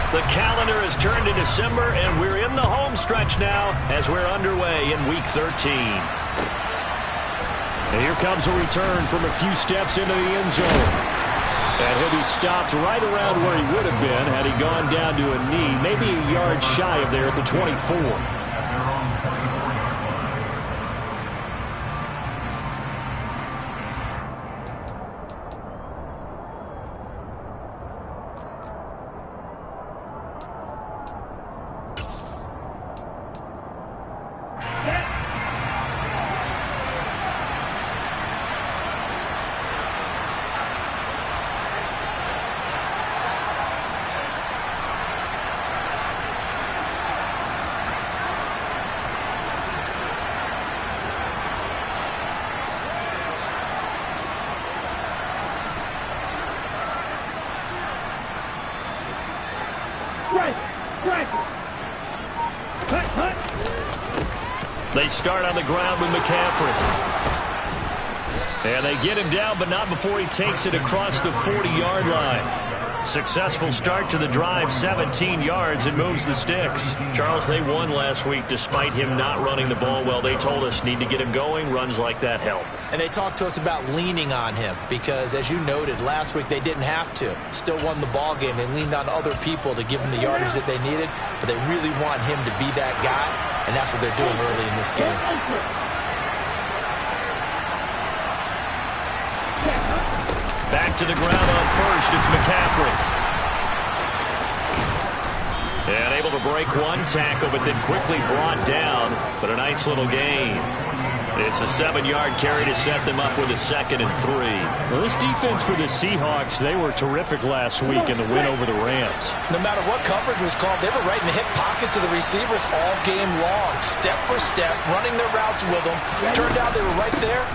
The calendar has turned to December, and we're in the home stretch now as we're underway in Week 13. And here comes a return from a few steps into the end zone. And he'll be stopped right around where he would have been had he gone down to a knee, maybe a yard shy of there at the 24. They start on the ground with McCaffrey. And they get him down, but not before he takes it across the 40-yard line. Successful start to the drive, 17 yards, and moves the sticks. Charles, they won last week despite him not running the ball well. They told us need to get him going. Runs like that help. And they talked to us about leaning on him because, as you noted, last week they didn't have to. Still won the ball game. They leaned on other people to give him the yardage that they needed, but they really want him to be that guy, and that's what they're doing early in this game. Back to the ground on first. It's McCaffrey. And able to break one tackle, but then quickly brought down. But a nice little gain. It's a 7-yard carry to set them up with a 2nd and 3. Well, this defense for the Seahawks, they were terrific last week in the win over the Rams. No matter what coverage was called, they were right in the hip pockets of the receivers all game long, step for step, running their routes with them. Turned out they were right there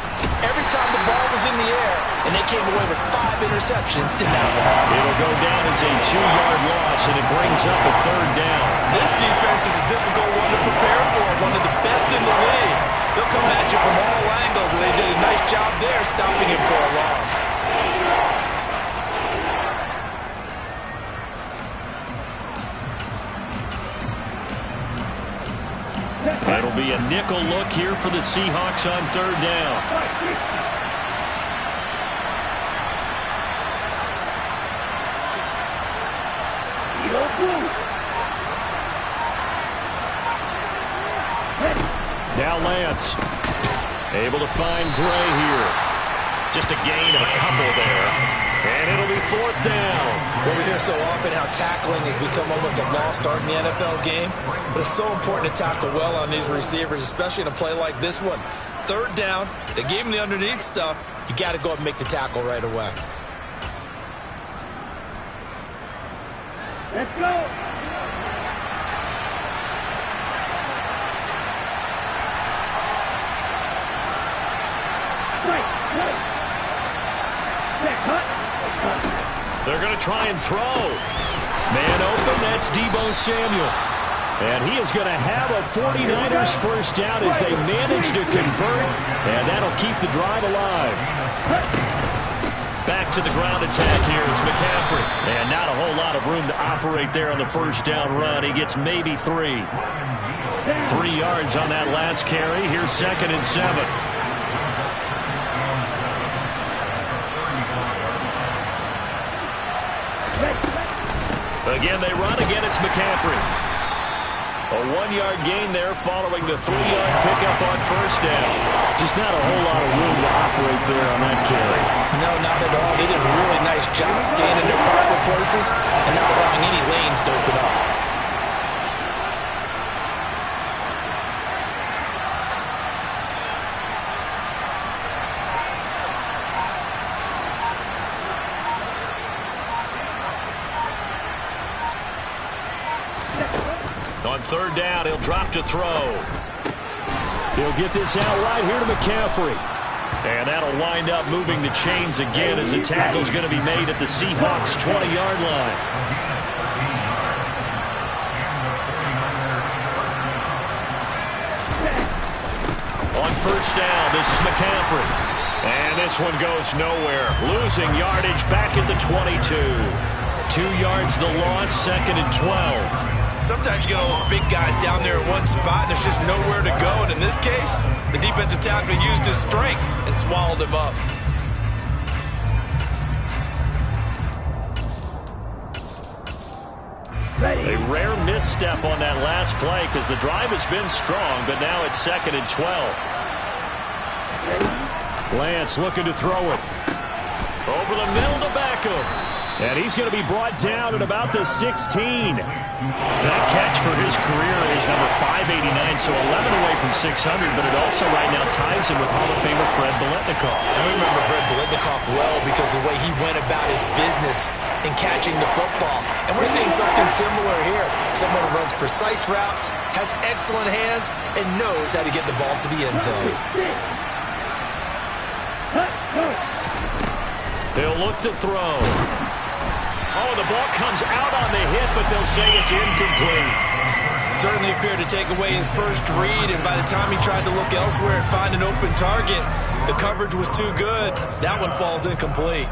every time the ball was in the air, and they came away with 5 interceptions in that one. It'll go down as a 2-yard loss, and it brings up a 3rd down. This defense is a difficult one to prepare for, one of the best in the league. They'll come at you from all angles, and they did a nice job there stopping him for a loss. It'll be a nickel look here for the Seahawks on 3rd down. Now Lance, able to find Gray here. Just a gain of a couple there. And it'll be 4th down. Well, we hear so often how tackling has become almost a lost art in the NFL game. But it's so important to tackle well on these receivers, especially in a play like this one. 3rd down, they gave him the underneath stuff. You got to go and make the tackle right away. Let's go. They're going to try and throw. Man open, that's Deebo Samuel. And he is going to have a 49ers first down as they manage to convert, and that'll keep the drive alive. Back to the ground attack here is McCaffrey. And not a whole lot of room to operate there on the first down run. He gets maybe 3. 3 yards on that last carry. Here's 2nd and 7. Again, they run. Again, it's McCaffrey. A 1-yard gain there following the 3-yard pickup on first down. Just not a whole lot of room to operate there on that carry. No, not at all. They did a really nice job staying in their proper places and not allowing any lanes to open up. On 3rd down, he'll drop to throw. He'll get this out right here to McCaffrey. And that'll wind up moving the chains again as the tackle's going to be made at the Seahawks' 20-yard line. On first down, this is McCaffrey. And this one goes nowhere. Losing yardage back at the 22. 2 yards the loss, 2nd and 12. Sometimes you get all those big guys down there in one spot, and there's just nowhere to go. And in this case, the defensive tackle used his strength and swallowed him up. A rare misstep on that last play because the drive has been strong, but now it's 2nd and 12. Lance looking to throw it. Over the middle to Beckham. And he's going to be brought down at about the 16. That catch for his career is number 589, so 11 away from 600, but it also right now ties him with Hall of Famer Fred Biletnikoff. I remember Fred Biletnikoff well because of the way he went about his business in catching the football. And we're seeing something similar here. Someone who runs precise routes, has excellent hands, and knows how to get the ball to the end zone. He'll look to throw. Oh, the ball comes out on the hit, but they'll say it's incomplete. Certainly appeared to take away his first read, and by the time he tried to look elsewhere and find an open target, the coverage was too good. That one falls incomplete.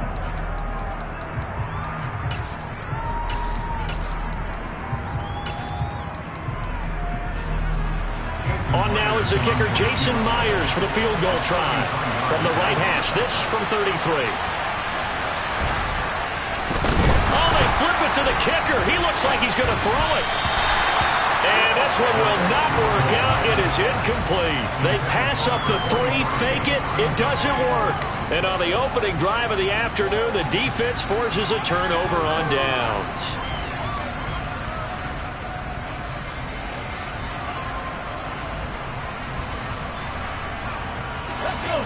On now is the kicker, Jason Myers, for the field goal try. From the right hash, this from 33. Flip it to the kicker. He looks like he's going to throw it. And this one will not work out. It is incomplete. They pass up the 3, fake it. It doesn't work. And on the opening drive of the afternoon, the defense forces a turnover on downs. Let's go.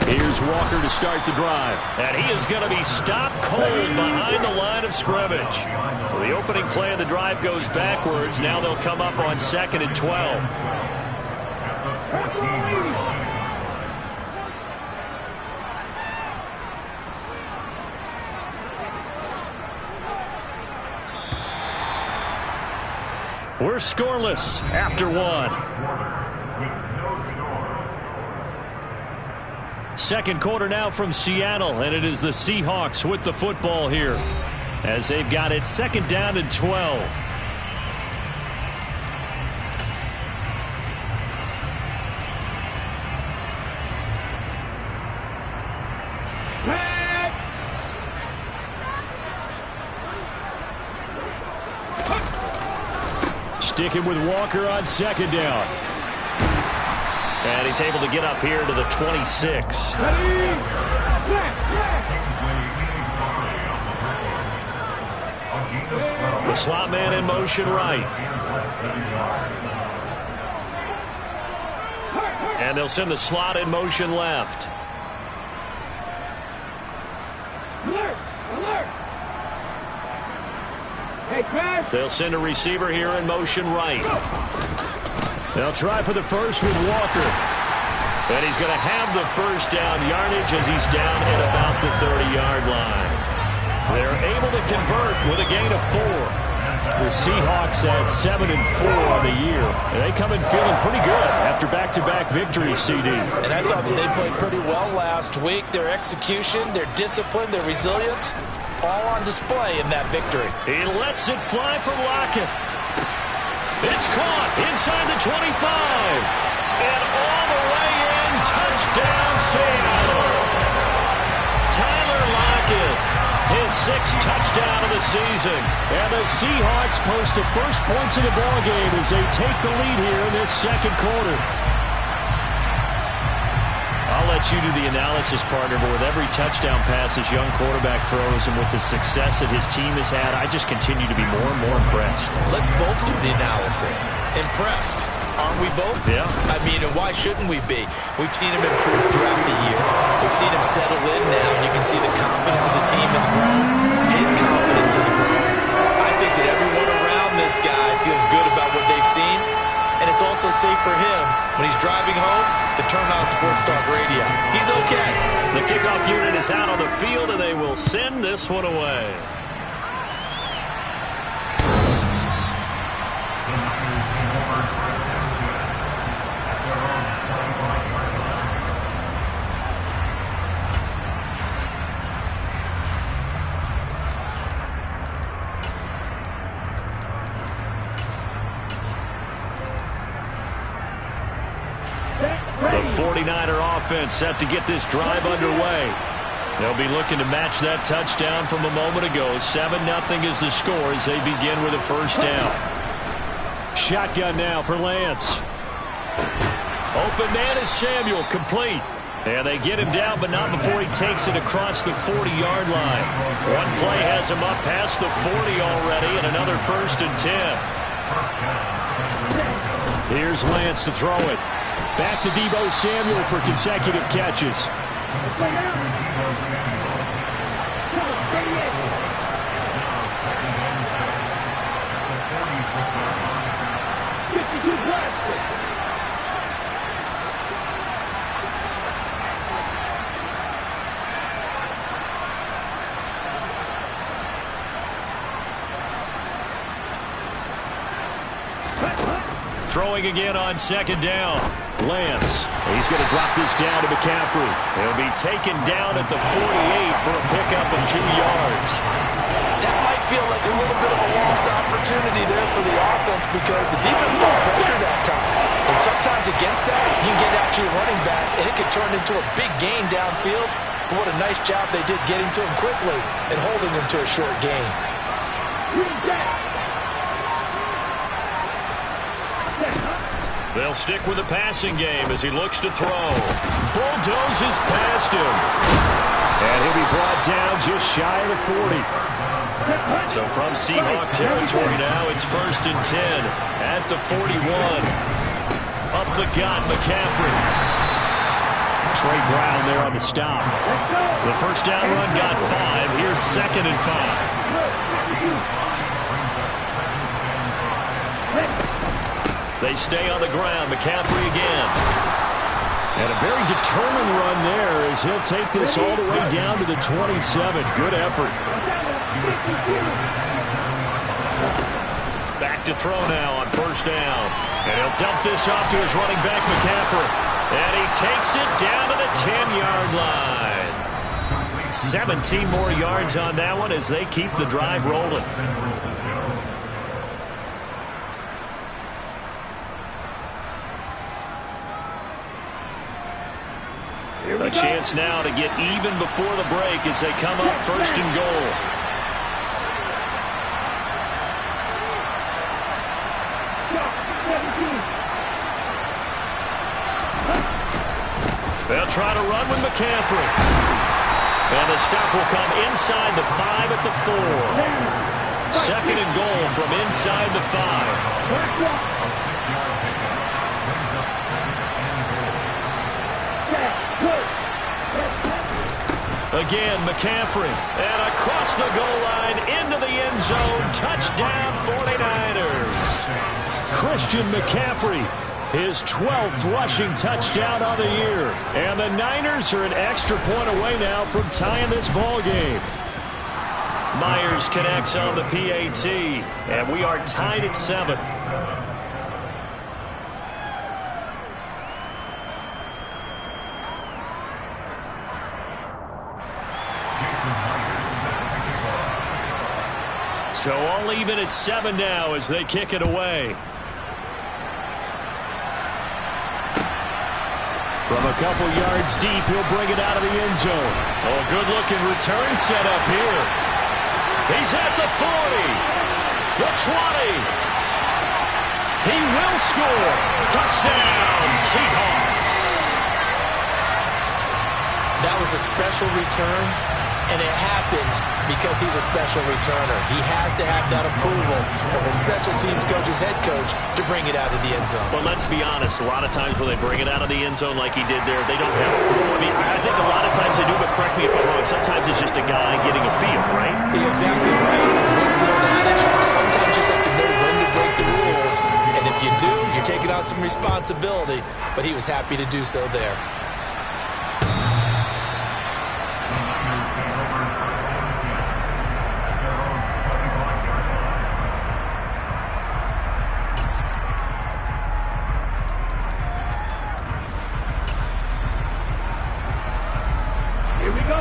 Here's Walker to start the drive. And he is going to be stopped cold behind the line of scrimmage. So the opening play of the drive goes backwards. Now they'll come up on 2nd and 12. We're scoreless after 1. Second quarter now from Seattle, and it is the Seahawks with the football here as they've got it 2nd down and 12. Sticking with Walker on 2nd down. And he's able to get up here to the 26. The slot man in motion right. And they'll send the slot in motion left. They'll send a receiver here in motion right. They'll try for the first with Walker. And he's going to have the first down yardage as he's down at about the 30-yard line. They're able to convert with a gain of 4. The Seahawks at 7-4 on the year. And they come in feeling pretty good after back-to-back victories, CD. And I thought that they played pretty well last week. Their execution, their discipline, their resilience, all on display in that victory. He lets it fly from Lockett. It's caught inside the 25. And all the way in, touchdown Seattle. Tyler Lockett, his 6th touchdown of the season. And the Seahawks post the first points of the ballgame as they take the lead here in this second quarter. I'll let you do the analysis, partner, but with every touchdown pass his young quarterback throws and with the success that his team has had, I just continue to be more and more impressed. Let's both do the analysis. Impressed. Aren't we both? Yeah. I mean, and why shouldn't we be? We've seen him improve throughout the year. We've seen him settle in now, and you can see the confidence of the team has grown. His confidence has grown. I think that everyone around this guy feels good about what they've seen, and it's also safe for him when he's driving home to turn on Sports Talk Radio. He's okay. The kickoff unit is out on the field, and they will send this one away. The 49er offense set to get this drive underway. They'll be looking to match that touchdown from a moment ago. 7-0 is the score as they begin with a first down. Shotgun now for Lance. Open man is Samuel, complete. And they get him down, but not before he takes it across the 40-yard line. One play has him up past the 40 already, and another 1st and 10. Here's Lance to throw it. Back to Deebo Samuel for consecutive catches. Throwing again on 2nd down. Lance. He's going to drop this down to McCaffrey. He'll be taken down at the 48 for a pickup of 2 yards. That might feel like a little bit of a lost opportunity there for the offense because the defense brought pressure that time. And sometimes against that, you can get out to your running back, and it could turn into a big gain downfield. But what a nice job they did getting to him quickly and holding him to a short gain. They'll stick with the passing game as he looks to throw. Bulldozes past him. And he'll be brought down just shy of the 40. So from Seahawk territory now, it's 1st and 10 at the 41. Up the gut, McCaffrey. Trey Brown there on the stop. The first down run got 5. Here's 2nd and 5. They stay on the ground. McCaffrey again. And a very determined run there as he'll take this all the way down to the 27. Good effort. Back to throw now on 1st down. And he'll dump this off to his running back, McCaffrey. And he takes it down to the 10-yard line. 17 more yards on that one as they keep the drive rolling. A chance now to get even before the break as they come up 1st and goal. They'll try to run with McCaffrey. And the stop will come inside the 5 at the 4. 2nd and goal from inside the 5. Again, McCaffrey. And across the goal line into the end zone. Touchdown, 49ers. Christian McCaffrey, his 12th rushing touchdown on the year. And the Niners are an extra point away now from tying this ball game. Myers connects on the PAT. And we are tied at 7. So all even at 7 now as they kick it away. From a couple yards deep, he'll bring it out of the end zone. Oh, good-looking return set up here. He's at the 40, the 20. He will score. Touchdown, Seahawks. That was a special return, and it happened because he's a special returner. He has to have that approval from his special teams coach's head coach to bring it out of the end zone. But let's be honest, a lot of times when they bring it out of the end zone like he did there, they don't have approval. I mean, I think a lot of times they do, but correct me if I'm wrong, sometimes it's just a guy getting a feel, right? You're exactly right. What's the old adage? Sometimes you just have to know when to break the rules. on some responsibility, but he was happy to do so there.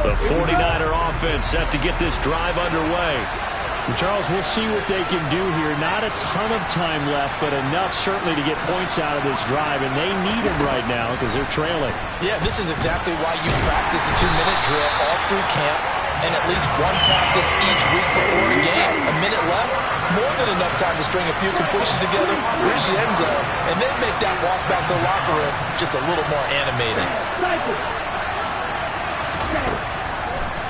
The 49er offense set to get this drive underway. Charles, we'll see what they can do here. Not a ton of time left, but enough certainly to get points out of this drive, and they need them right now because they're trailing. Yeah, this is exactly why you practice a 2-minute drill all through camp and at least one practice each week before a game. A minute left, more than enough time to string a few completions together, reach the end zone, and then make that walk back to the locker room just a little more animated.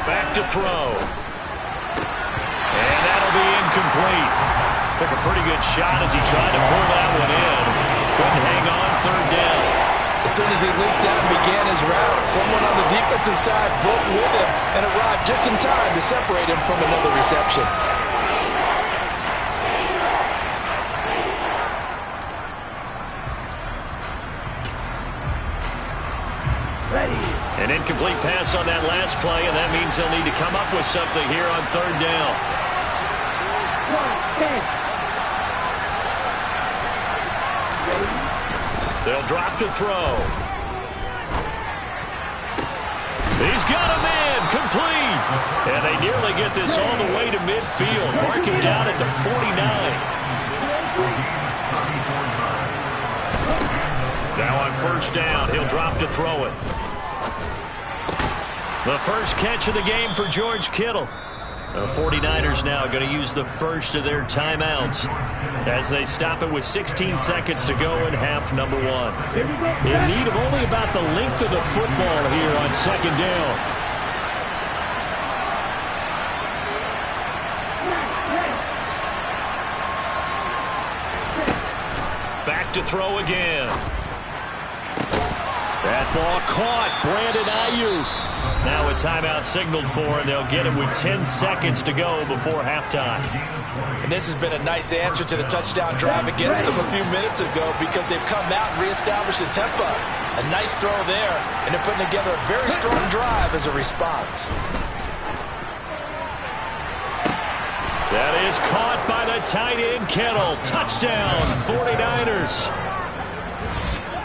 Back to throw. And that'll be incomplete. Took a pretty good shot as he tried to pull that one in. Couldn't hang on, third down. As soon as he leaped out and began his route, someone on the defensive side broke with him and arrived just in time to separate him from another reception. An incomplete pass on that last play, and that means they'll need to come up with something here on third down. They'll drop to throw. He's got a man, complete. And they nearly get this all the way to midfield. Mark him down at the 49. Now on first down, he'll drop to throw it. The first catch of the game for George Kittle. The 49ers now going to use the first of their timeouts as they stop it with 16 seconds to go in half number one. In need of only about the length of the football here on second down. Back to throw again. That ball caught. Brandon Ayuk. Now a timeout signaled for, and they'll get it with 10 seconds to go before halftime. And this has been a nice answer to the touchdown drive against them a few minutes ago because they've come out and reestablished the tempo. A nice throw there, and they're putting together a very strong drive as a response. That is caught by the tight end Kittle. Touchdown, 49ers.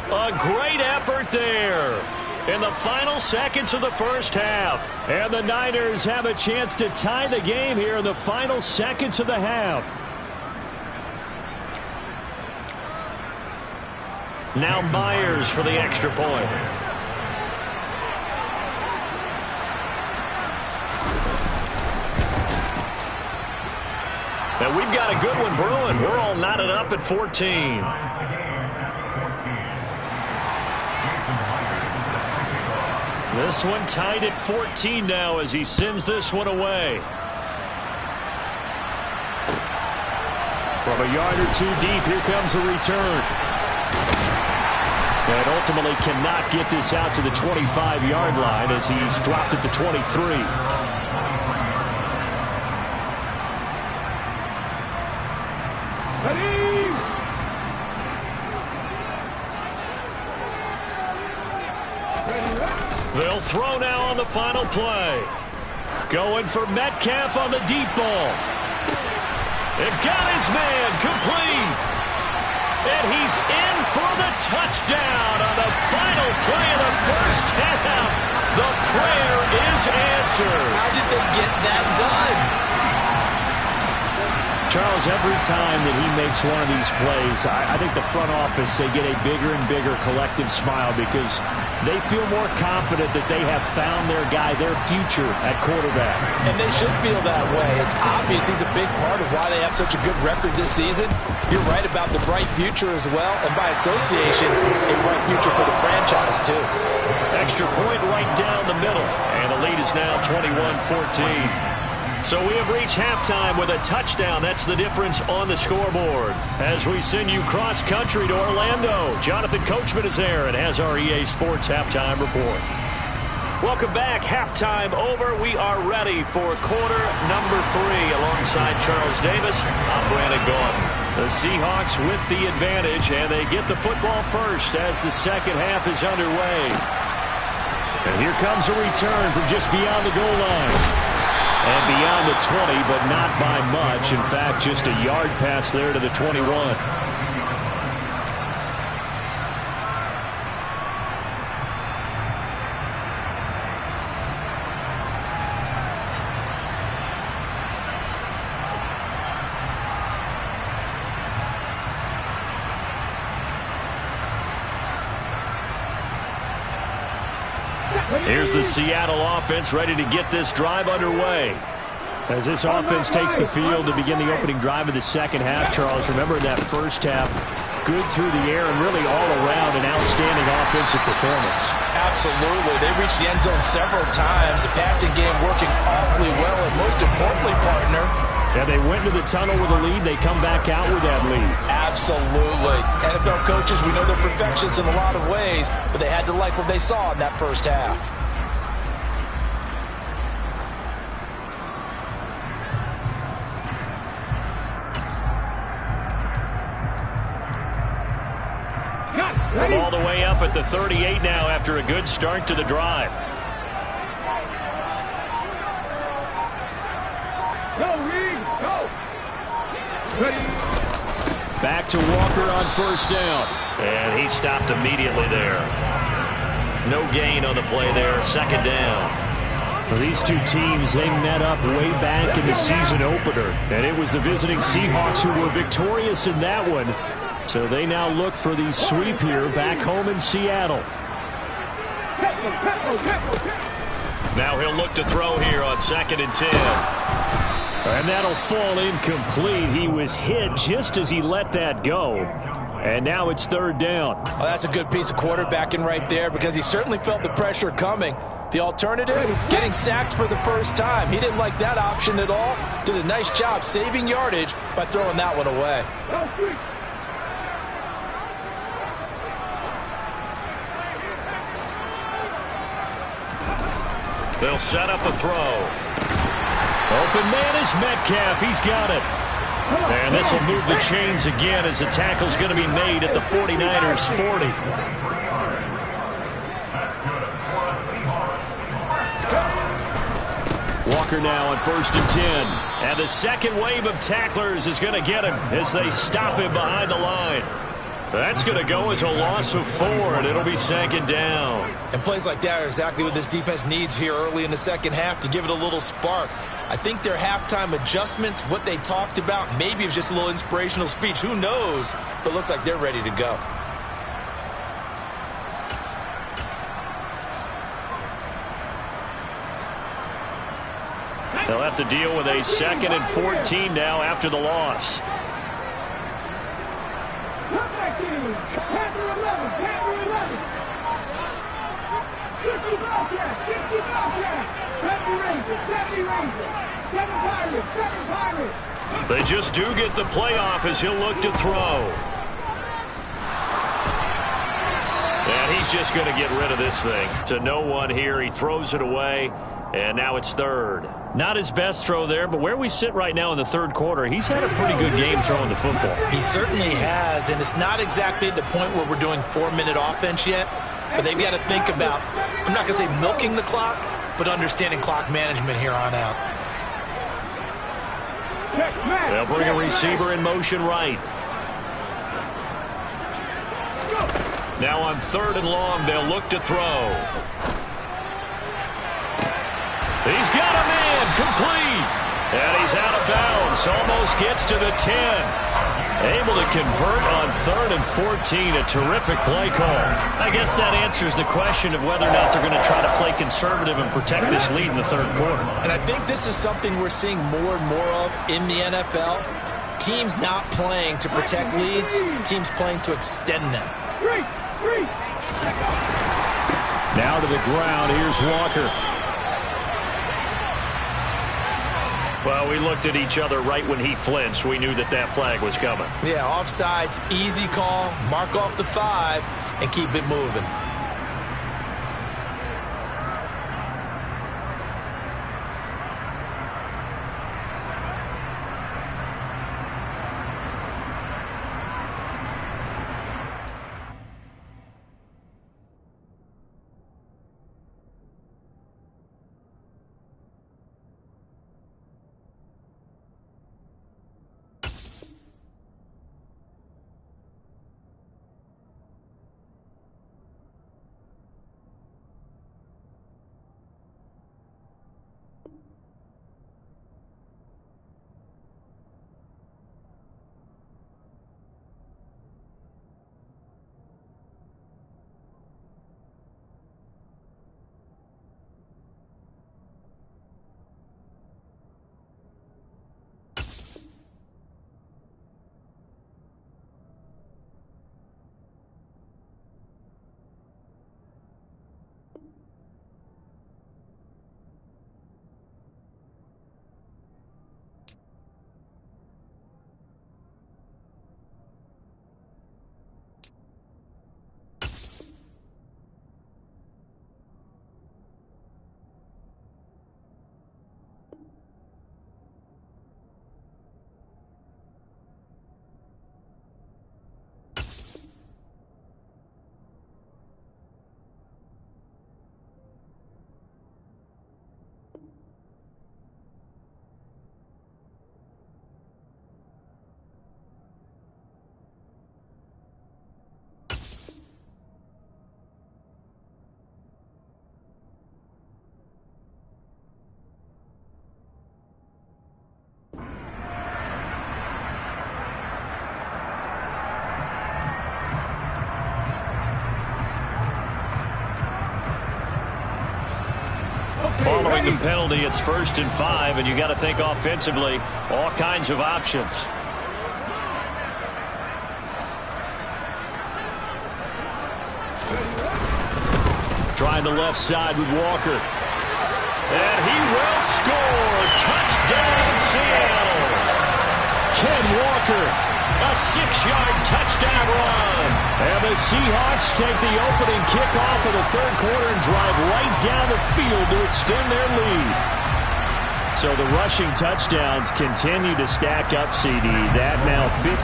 A great effort there in the final seconds of the first half. And the Niners have a chance to tie the game here in the final seconds of the half. Now Myers for the extra point. And we've got a good one brewing. We're all knotted up at 14. This one tied at 14 now as he sends this one away. From a yard or two deep, here comes a return. And ultimately cannot get this out to the 25-yard line as he's dropped at the 23. They'll throw now on the final play. Going for Metcalf on the deep ball. It got his man complete. And he's in for the touchdown on the final play of the first half. The prayer is answered. How did they get that done? Charles, every time that he makes one of these plays, I think the front office, they get a bigger and bigger collective smile because they feel more confident that they have found their guy, their future at quarterback. And they should feel that way. It's obvious he's a big part of why they have such a good record this season. You're right about the bright future as well, and by association, a bright future for the franchise too. Extra point right down the middle, and the lead is now 21-14. So we have reached halftime with a touchdown. That's the difference on the scoreboard. As we send you cross-country to Orlando, Jonathan Coachman is there and has our EA Sports Halftime Report. Welcome back. Halftime over. We are ready for quarter number 3. Alongside Charles Davis, I'm Brandon Gaudin. The Seahawks with the advantage, and they get the football first as the second half is underway. And here comes a return from just beyond the goal line. And beyond the 20, but not by much. In fact, just a yard pass there to the 21. Here's the Seattle offense ready to get this drive underway. As this offense takes the field to begin the opening drive of the second half, Charles, remember that first half, good through the air and really all around an outstanding offensive performance. Absolutely. They reached the end zone several times. The passing game working awfully well, and most importantly, partner, yeah, they went to the tunnel with a lead. They come back out with that lead. Absolutely. NFL coaches, we know they're perfectionists in a lot of ways, but they had to like what they saw in that first half. From all the way up at the 38 now after a good start to the drive. Back to Walker on first down. And he stopped immediately there. No gain on the play there. Second down. Well, these two teams, they met up way back in the season opener. And it was the visiting Seahawks who were victorious in that one. So they now look for the sweep here back home in Seattle. Now he'll look to throw here on 2nd and 10. And that'll fall incomplete. He was hit just as he let that go. And now it's 3rd down. Oh, that's a good piece of quarterbacking right there because he certainly felt the pressure coming. The alternative, getting sacked for the first time. He didn't like that option at all. Did a nice job saving yardage by throwing that one away. They'll set up a throw. Open man is Metcalf. He's got it. And this will move the chains again as the tackle's going to be made at the 49ers 40. Walker now on 1st and 10. And the second wave of tacklers is going to get him as they stop him behind the line. That's going to go as a loss of 4, and it'll be 2nd down. And plays like that are exactly what this defense needs here early in the second half to give it a little spark. I think their halftime adjustment, what they talked about, maybe it was just a little inspirational speech. Who knows? But it looks like they're ready to go. They'll have to deal with a 2nd and 14 now after the loss. They just do get the playoff as he'll look to throw. And he's just going to get rid of this thing. To no one here. He throws it away. And now it's 3rd. Not his best throw there, but where we sit right now in the 3rd quarter, he's had a pretty good game throwing the football. He certainly has, and it's not exactly at the point where we're doing 4-minute offense yet, but they've got to think about, I'm not going to say milking the clock, but understanding clock management here on out. They'll bring a receiver in motion right. Now on 3rd and long, they'll look to throw. He's got a man, complete. And he's out of bounds, almost gets to the 10. Able to convert on 3rd and 14, a terrific play call. I guess that answers the question of whether or not they're going to try to play conservative and protect this lead in the 3rd quarter. And I think this is something we're seeing more and more of in the NFL. Teams not playing to protect leads, teams playing to extend them. Now to the ground, here's Walker. Well, we looked at each other right when he flinched. We knew that that flag was coming. Yeah, offsides, easy call, mark off the 5, and keep it moving. Following the penalty, it's 1st and 5, and you got to think offensively, all kinds of options. Trying the left side with Walker. And he will score. Touchdown, Seattle. Ken Walker, a 6-yard touchdown run. And the Seahawks take the opening kickoff of the 3rd quarter and drive right down the field to extend their lead. So the rushing touchdowns continue to stack up, CD. That now 15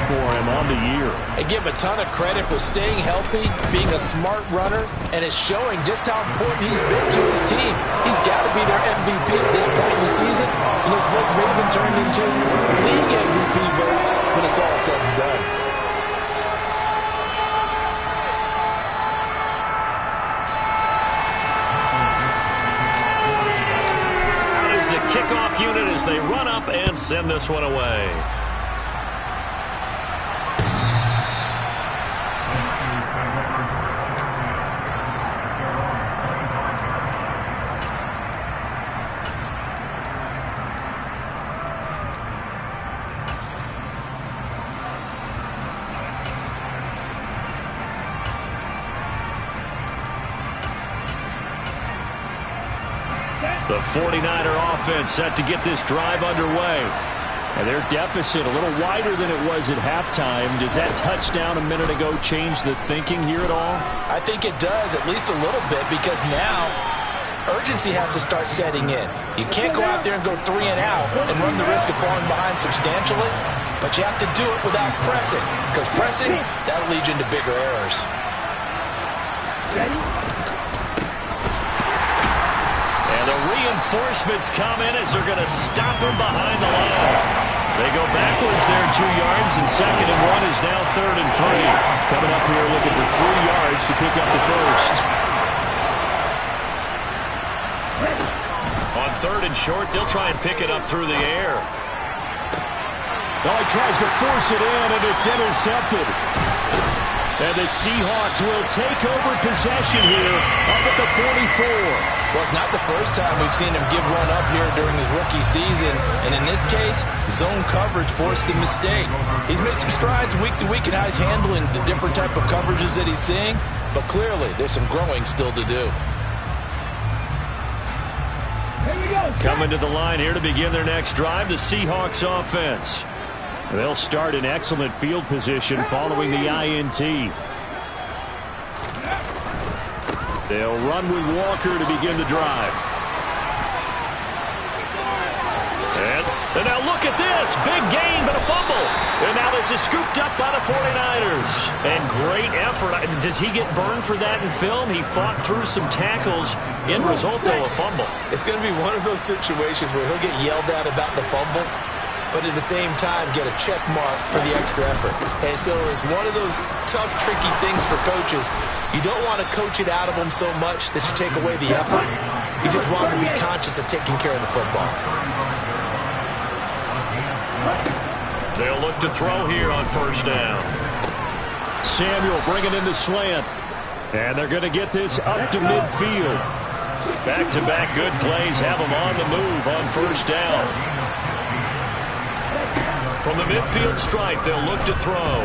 for him on the year. I give him a ton of credit for staying healthy, being a smart runner, and it's showing just how important he's been to his team. He's got to be their MVP at this point in the season, and those votes may have been turned into league MVP votes when it's all said and done. The kickoff unit as they run up and send this one away. The 49er offense set to get this drive underway. And their deficit a little wider than it was at halftime. Does that touchdown a minute ago change the thinking here at all? I think it does, at least a little bit, because now urgency has to start setting in. You can't go out there and go 3 and out and run the risk of falling behind substantially, but you have to do it without pressing, because pressing, that'll lead you into bigger errors. The reinforcements come in as they're going to stop him behind the line. They go backwards there 2 yards, and 2nd and 1 is now 3rd and 3. Coming up here looking for 3 yards to pick up the first. On 3rd and short, they'll try and pick it up through the air. Oh, he tries to force it in, and it's intercepted. And the Seahawks will take over possession here up at the 44. Well, it's not the first time we've seen him give one up here during his rookie season. And in this case, zone coverage forced the mistake. He's made some strides week to week in how he's handling the different type of coverages that he's seeing. But clearly, there's some growing still to do. Coming to the line here to begin their next drive, the Seahawks offense. They'll start in excellent field position following the INT. They'll run with Walker to begin the drive. And now look at this. Big gain, but a fumble. And now this is scooped up by the 49ers. And great effort. Does he get burned for that in film? He fought through some tackles. End result, though, a fumble. It's going to be one of those situations where he'll get yelled at about the fumble, but at the same time get a check mark for the extra effort. And so it's one of those tough, tricky things for coaches. You don't want to coach it out of them so much that you take away the effort. You just want them to be conscious of taking care of the football. They'll look to throw here on 1st down. Samuel bringing in the slant. And they're going to get this up to midfield. Back-to-back good plays have them on the move on 1st down. From the midfield stripe, they'll look to throw.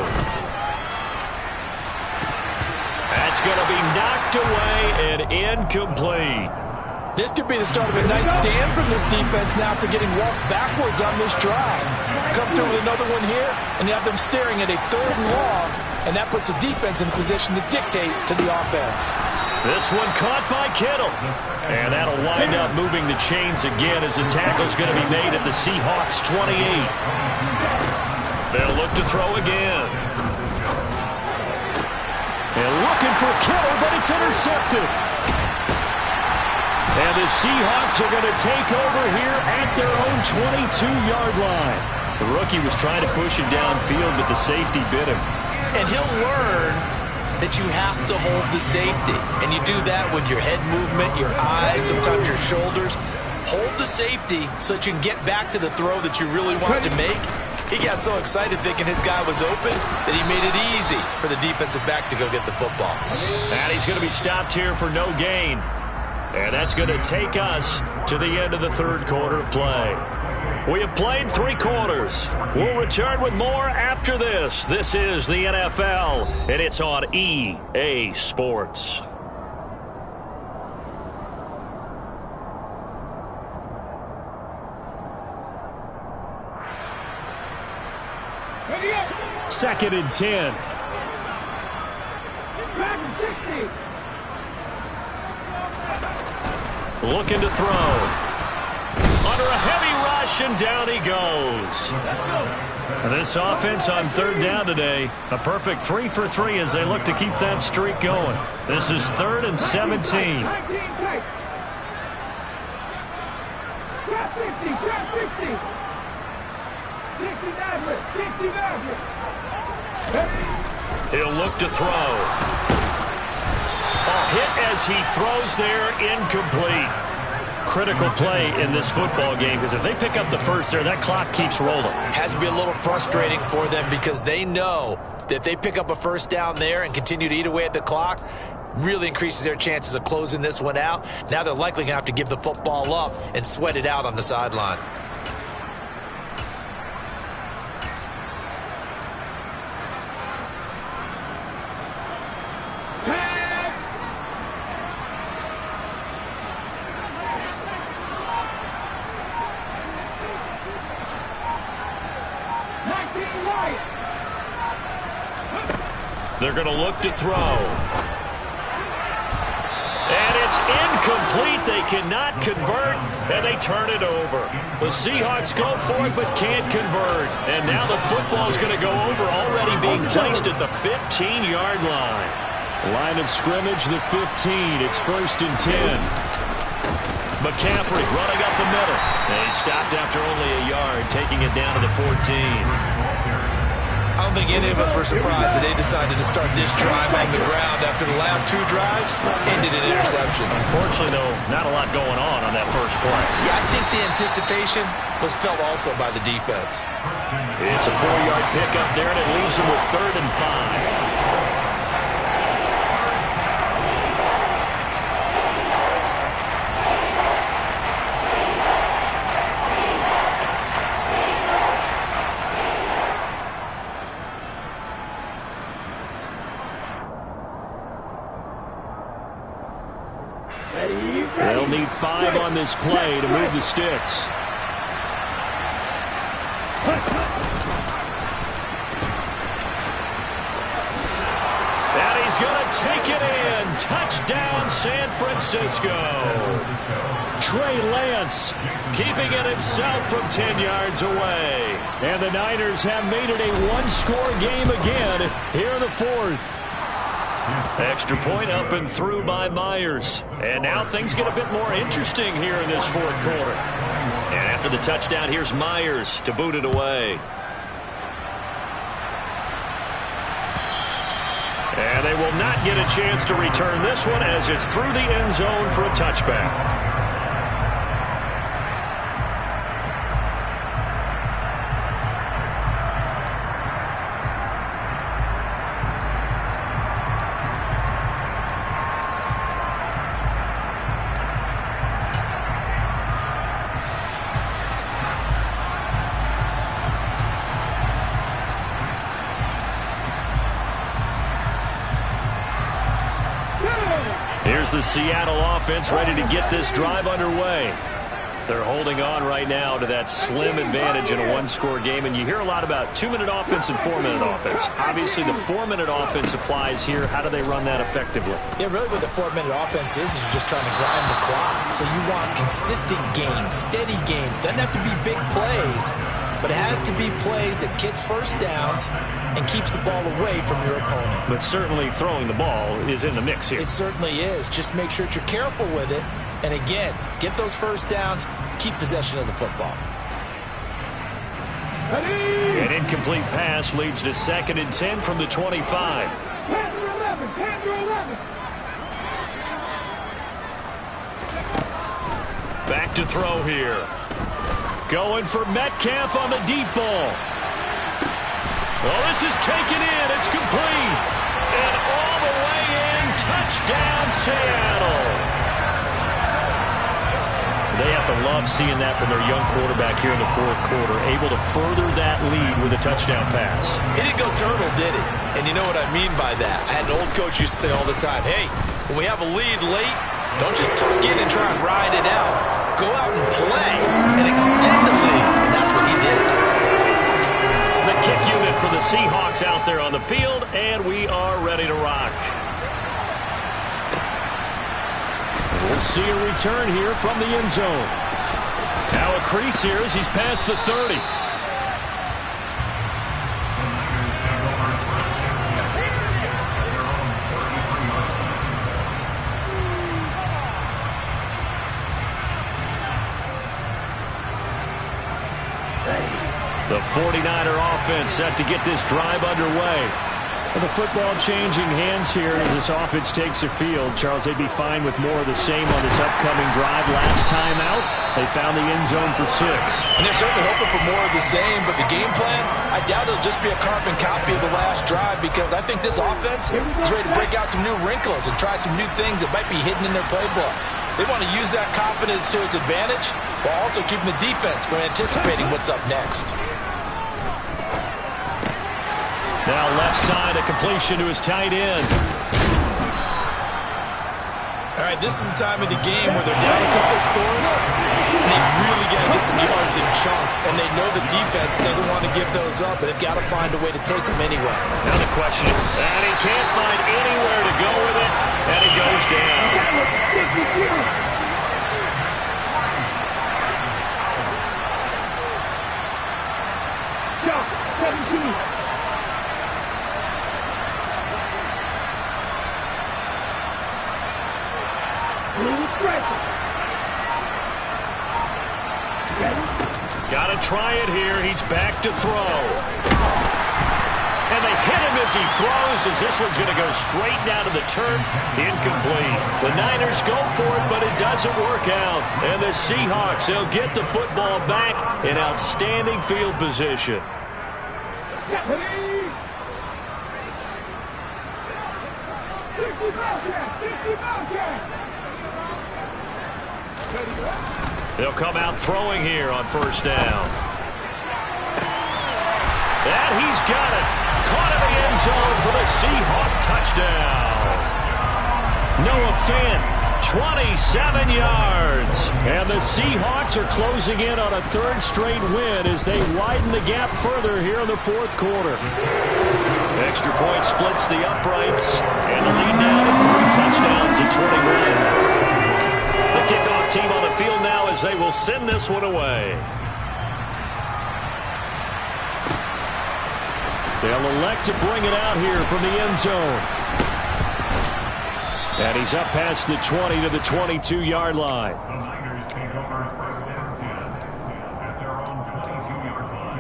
That's going to be knocked away and incomplete. This could be the start of a nice stand from this defense now after getting walked backwards on this drive. Come through with another one here, and you have them staring at a 3rd and long, and that puts the defense in position to dictate to the offense. This one caught by Kittle. And that'll wind up moving the chains again as the tackle's going to be made at the Seahawks 28. They'll look to throw again. And looking for Kittle, but it's intercepted. And the Seahawks are going to take over here at their own 22-yard line. The rookie was trying to push him downfield, but the safety bit him. And he'll learn that you have to hold the safety. And you do that with your head movement, your eyes, sometimes your shoulders. Hold the safety so that you can get back to the throw that you really want to make. He got so excited thinking his guy was open that he made it easy for the defensive back to go get the football. And he's going to be stopped here for no gain. And that's going to take us to the end of the third quarter of play. We have played 3 quarters. We'll return with more after this. This is the NFL, and it's on EA Sports. Second and 10. Looking to throw. Under a heavy rush, and down he goes. This offense on third down today, a perfect 3 for 3 as they look to keep that streak going. This is 3rd and 17. He'll look to throw. A hit as he throws there, incomplete. Critical play in this football game, because if they pick up the first there, that clock keeps rolling. Has to be a little frustrating for them because they know that if they pick up a first down there and continue to eat away at the clock, really increases their chances of closing this one out. Now they're likely going to have to give the football up and sweat it out on the sideline. They're going to look to throw. And it's incomplete. They cannot convert, and they turn it over. The Seahawks go for it but can't convert. And now the football is going to go over, already being placed at the 15-yard line. Line of scrimmage, the 15. It's 1st and 10. McCaffrey running up the middle. And he stopped after only a yard, taking it down to the 14. I don't think any of us were surprised that they decided to start this drive on the ground after the last 2 drives ended in interceptions. Unfortunately, though, not a lot going on that first play. Yeah, I think the anticipation was felt also by the defense. It's a 4-yard pickup there, and it leaves them with 3rd and 5. They'll need 5 on this play to move the sticks. And he's going to take it in. Touchdown, San Francisco. Trey Lance keeping it himself from 10 yards away. And the Niners have made it a 1-score game again here in the 4th. Extra point up and through by Myers. And now things get a bit more interesting here in this 4th quarter. And after the touchdown, here's Myers to boot it away. And they will not get a chance to return this one as it's through the end zone for a touchback. Here's the Seattle offense ready to get this drive underway. They're holding on right now to that slim advantage in a 1-score game, and you hear a lot about 2-minute offense and 4-minute offense. Obviously, the 4-minute offense applies here. How do they run that effectively? Yeah, really what the 4-minute offense is you're just trying to grind the clock. So you want consistent gains, steady gains. Doesn't have to be big plays, but it has to be plays that gets first downs and keeps the ball away from your opponent. But certainly throwing the ball is in the mix here. It certainly is. Just make sure that you're careful with it. And again, get those first downs, keep possession of the football. An incomplete pass leads to 2nd and 10 from the 25. Back to throw here. Going for Metcalf on the deep ball. Well, this is taken in. It's complete. And all the way in. Touchdown, Seattle. love seeing that from their young quarterback here in the fourth quarter, able to further that lead with a touchdown pass. He didn't go turtle, did he? And you know what I mean by that. I had an old coach used to say all the time, hey, when we have a lead late, don't just tuck in and try and ride it out. Go out and play and extend the lead. And that's what he did. The kick unit for the Seahawks out there on the field, and we are ready to rock. We'll see a return here from the end zone. Now a crease here as he's past the 30. The 49er offense set to get this drive underway. The football changing hands here as this offense takes the field. Charles, they'd be fine with more of the same on this upcoming drive. Last time out, they found the end zone for 6. And they're certainly hoping for more of the same, but the game plan, I doubt it'll just be a carbon copy of the last drive, because I think this offense is ready to break out some new wrinkles and try some new things that might be hidden in their playbook. They want to use that confidence to its advantage while also keeping the defense from anticipating what's up next. Now left side, a completion to his tight end. All right, this is the time of the game where they're down a couple of scores, and they've really got to get some yards in chunks, and they know the defense doesn't want to give those up, but they've got to find a way to take them anyway. Now the question, and he can't find anywhere to go with it, and he goes down. Got to try it here. He's back to throw. And they hit him as he throws, as this one's going to go straight down to the turf. Incomplete. The Niners go for it, but it doesn't work out. And the Seahawks, they'll get the football back in outstanding field position. They'll come out throwing here on first down. And he's got it. Caught in the end zone for the Seahawk touchdown. Noah Fant, 27 yards. And the Seahawks are closing in on a third straight win as they widen the gap further here in the fourth quarter. Extra point splits the uprights. And the lead now to 3 touchdowns at 21. The kickoff team on the field now as they will send this one away. They'll elect to bring it out here from the end zone. And he's up past the 20 to the 22-yard line. The Niners take over first and 10 at their own 22-yard line.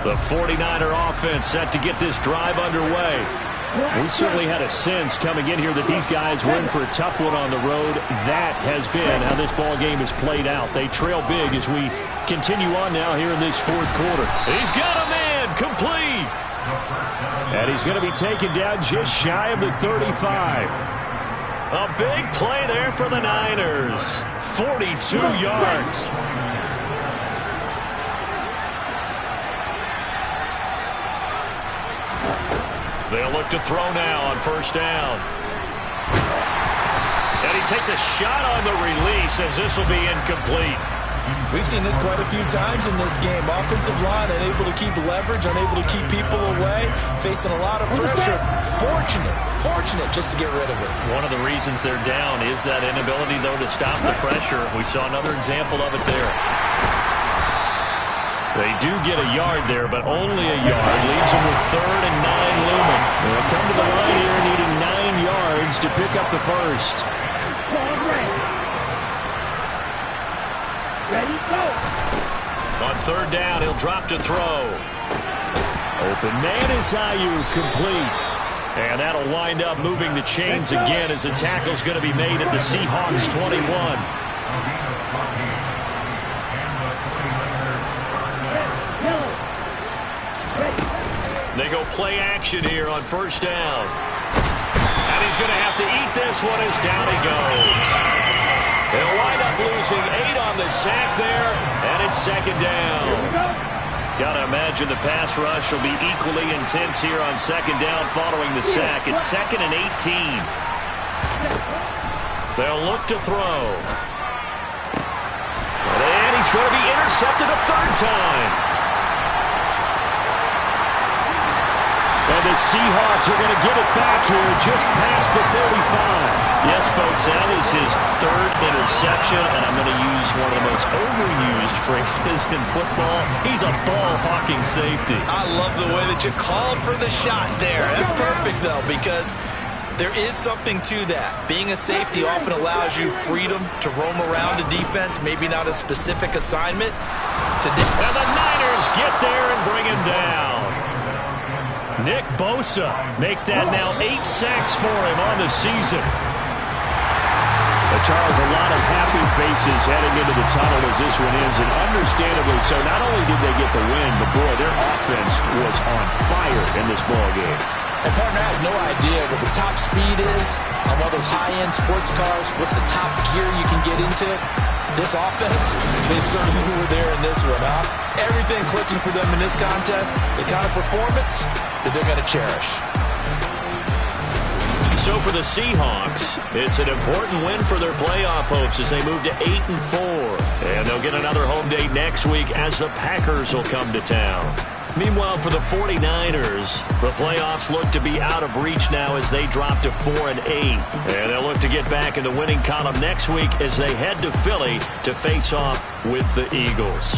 The 49er offense set to get this drive underway. We certainly had a sense coming in here that these guys were in for a tough one on the road. That has been how this ball game has played out. They trail big as we continue on now here in this fourth quarter. He's got a man complete. And he's going to be taken down just shy of the 35. A big play there for the Niners. 42 yards. They'll look to throw now on first down. And he takes a shot on the release as this will be incomplete. We've seen this quite a few times in this game. Offensive line unable to keep leverage, unable to keep people away, facing a lot of pressure. Fortunate just to get rid of it. One of the reasons they're down is that inability, though, to stop the pressure. We saw another example of it there. They do get a yard there, but only a yard. Leaves them with 3rd and 9 looming. They'll come to the line here needing 9 yards to pick up the first. Ready, go. On 3rd down, he'll drop to throw. Open man is Ayuk, complete. And that'll wind up moving the chains again as the tackle's going to be made at the Seahawks 21. They go play action here on first down. And he's going to have to eat this one as down he goes. They'll wind up losing 8 on the sack there, and it's second down. Got to imagine the pass rush will be equally intense here on second down following the sack. It's 2nd and 18. They'll look to throw. And he's going to be intercepted a third time. And the Seahawks are going to get it back here just past the 35. Yes, folks, that is his 3rd interception, and I'm going to use one of the most overused phrases in football. He's a ball-hawking safety. I love the way that you called for the shot there. That's perfect, though, because there is something to that. Being a safety often allows you freedom to roam around the defense, maybe not a specific assignment. And the Niners get there and bring him down. Nick Bosa make that now 8 sacks for him on the season. Charles, a lot of happy faces heading into the tunnel as this one ends, and understandably so. Not only did they get the win, but boy, their offense was on fire in this ball game. And partner, I have no idea what the top speed is on one of those high-end sports cars. What's the top gear you can get into? This offense, they certainly were there in this one, huh? Everything clicking for them in this contest, the kind of performance that they're going to cherish. So for the Seahawks, it's an important win for their playoff hopes as they move to 8-4. And they'll get another home date next week as the Packers will come to town. Meanwhile, for the 49ers, the playoffs look to be out of reach now as they drop to 4-8. And they'll look to get back in the winning column next week as they head to Philly to face off with the Eagles.